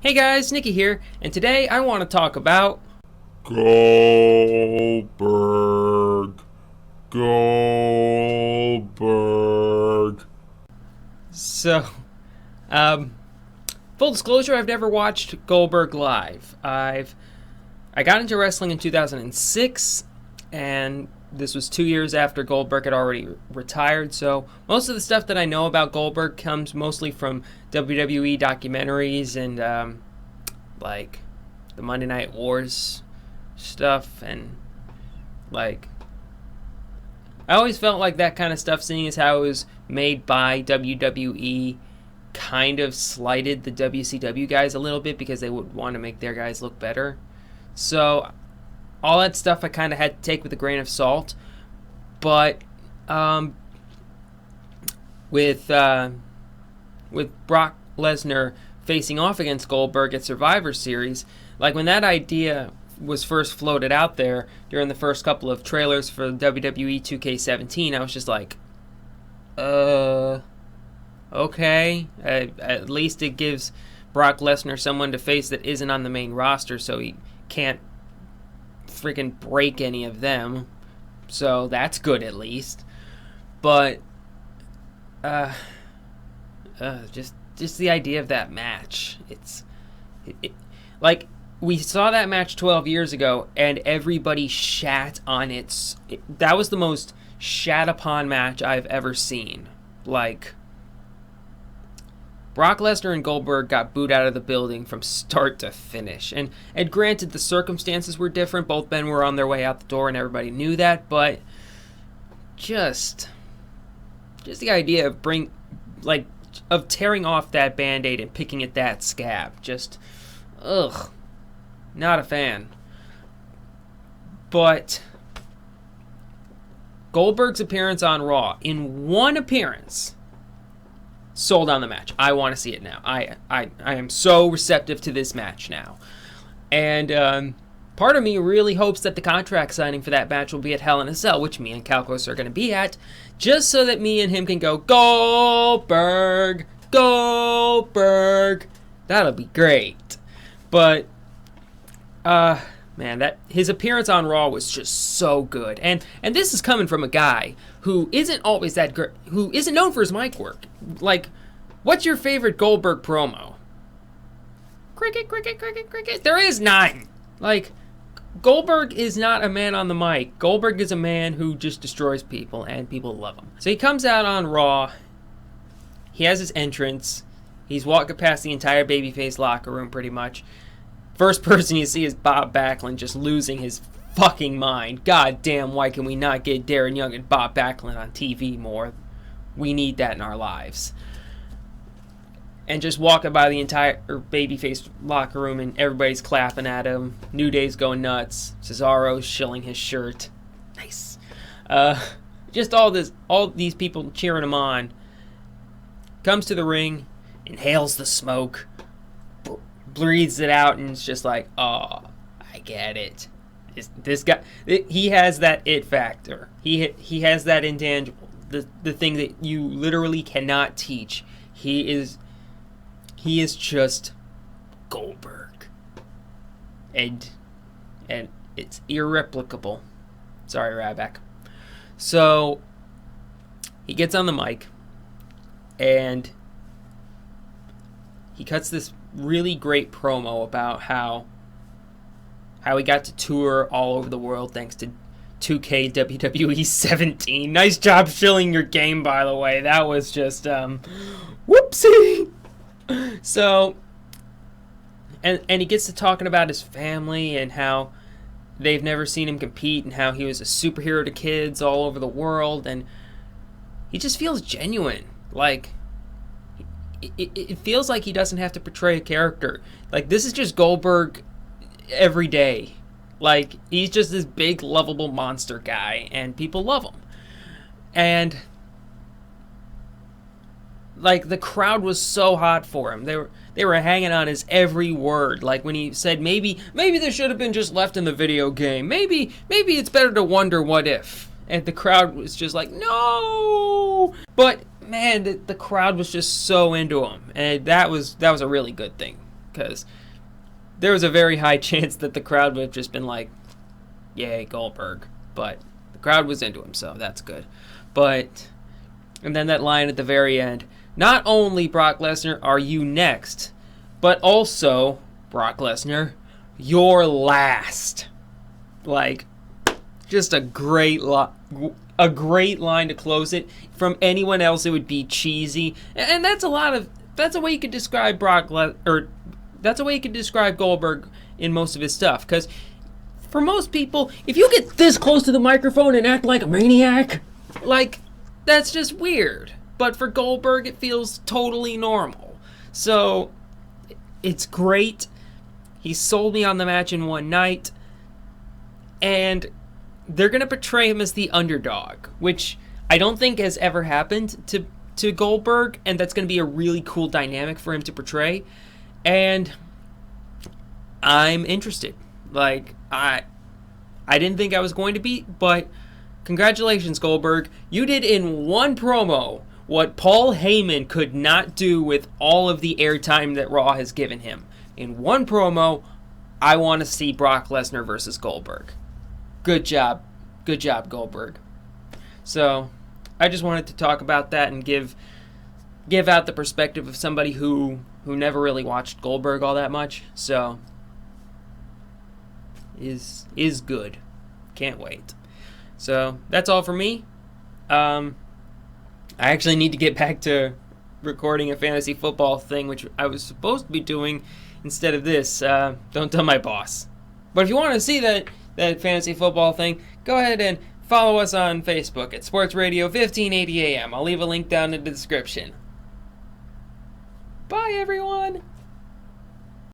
Hey guys, Nicky here, and today I want to talk about Goldberg. Goldberg. so um full disclosure, I've never watched Goldberg live. I got into wrestling in 2006, and this was 2 years after Goldberg had already retired, so most of the stuff that I know about Goldberg comes mostly from WWE documentaries and like the Monday Night Wars stuff, and like I always felt like that kind of stuff, seeing as how it was made by WWE, kind of slighted the WCW guys a little bit because they would want to make their guys look better. So all that stuff I kind of had to take with a grain of salt. But with Brock Lesnar facing off against Goldberg at Survivor Series, like when that idea was first floated out there during the first couple of trailers for WWE 2K17, I was just like, okay. At least it gives Brock Lesnar someone to face that isn't on the main roster, so he can't freaking break any of them. So that's good at least. But just the idea of that match, like we saw that match 12 years ago, and everybody shat on it. That was the most shat upon match I've ever seen. Like, Brock Lesnar and Goldberg got booed out of the building from start to finish. And granted, the circumstances were different. Both men were on their way out the door, and everybody knew that. But just the idea of tearing off that Band-Aid and picking at that scab. Just, ugh. Not a fan. But Goldberg's appearance on Raw, in one appearance, sold on the match. I want to see it now. I am so receptive to this match now. And part of me really hopes that the contract signing for that match will be at Hell in a Cell, which me and Calcos are going to be at, just so that me and him can go, Goldberg, Goldberg. That'll be great. But man, that his appearance on Raw was just so good. And this is coming from a guy who isn't always that great, who isn't known for his mic work. Like, what's your favorite Goldberg promo? Cricket, cricket, cricket, cricket. There is none. Like, Goldberg is not a man on the mic. Goldberg is a man who just destroys people, and people love him. So he comes out on Raw. He has his entrance. He's walking past the entire babyface locker room, pretty much. First person you see is Bob Backlund just losing his fucking mind. God damn, why can we not get Darren Young and Bob Backlund on TV more? We need that in our lives. And just walking by the entire babyface locker room, and everybody's clapping at him. New Day's going nuts. Cesaro's shilling his shirt. Nice. Just all these people cheering him on. Comes to the ring, inhales the smoke, breathes it out, and it's just like, oh, I get it. This guy, he has that it factor. He has that intangible, the thing that you literally cannot teach. He is just Goldberg, and it's irreplicable. Sorry, Ryback. So he gets on the mic, and he cuts this really great promo about how he got to tour all over the world thanks to 2K WWE 17. Nice job shilling your game, by the way. That was just whoopsie. So and he gets to talking about his family and how they've never seen him compete, and how he was a superhero to kids all over the world, and he just feels genuine. Like, it feels like he doesn't have to portray a character. Like, this is just Goldberg every day. Like, he's just this big, lovable monster guy, and people love him. And, like, the crowd was so hot for him. They were hanging on his every word. Like, when he said, maybe this should have been just left in the video game. Maybe it's better to wonder what if. And the crowd was just like, no! But man, the crowd was just so into him, and that was a really good thing. because there was a very high chance that the crowd would have just been like, yay, Goldberg. But the crowd was into him, so that's good. And then that line at the very end, not only, Brock Lesnar, are you next, but also, Brock Lesnar, you're last. Like, just a great line to close it. From anyone else, it would be cheesy. And that's a way you could describe that's a way you could describe Goldberg in most of his stuff. Because for most people, if you get this close to the microphone and act like a maniac, like, that's just weird. But for Goldberg, it feels totally normal. So, it's great. He sold me on the match in one night. And they're going to portray him as the underdog, which I don't think has ever happened to Goldberg. And that's going to be a really cool dynamic for him to portray. And I'm interested. Like, I didn't think I was going to be, but congratulations, Goldberg. You did in one promo what Paul Heyman could not do with all of the airtime that Raw has given him. In one promo, I want to see Brock Lesnar versus Goldberg. Good job. Good job, Goldberg. So, I just wanted to talk about that and give out the perspective of somebody who never really watched Goldberg all that much. So, is good. Can't wait. So, that's all for me. I actually need to get back to recording a fantasy football thing, which I was supposed to be doing instead of this. Don't tell my boss. But if you want to see that fantasy football thing, go ahead and follow us on Facebook at Sports Radio 1580 AM. I'll leave a link down in the description. Bye, everyone!